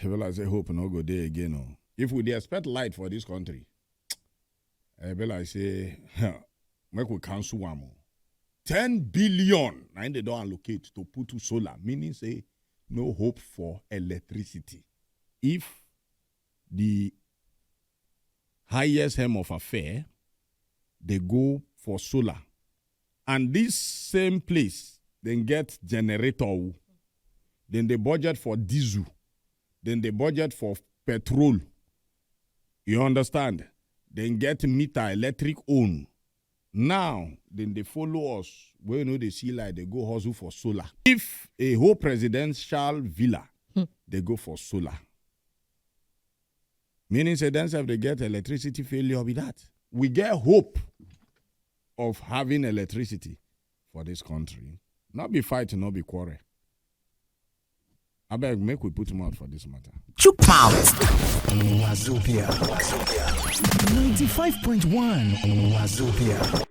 Well, I say hope no go there again. No. If we dey expect light for this country, I be like say, make we cancel one more. 10 billion, now they don't allocate to put to solar, meaning say no hope for electricity. If the highest hem of affair, they go for solar, and this same place, then get generator, then they budget for diesel, then they budget for petrol. You understand? Then get meter electric own. Now, then they follow us. When they see like they go hustle for solar. If a whole presidential villa, they go for solar. Meaning, say then if they get electricity failure with that. We get hope of having electricity for this country. Not be fighting, not be quarrel. I beg, make we put him out for this matter. Chook mouth. Wazobia. 95.1 Wazobia.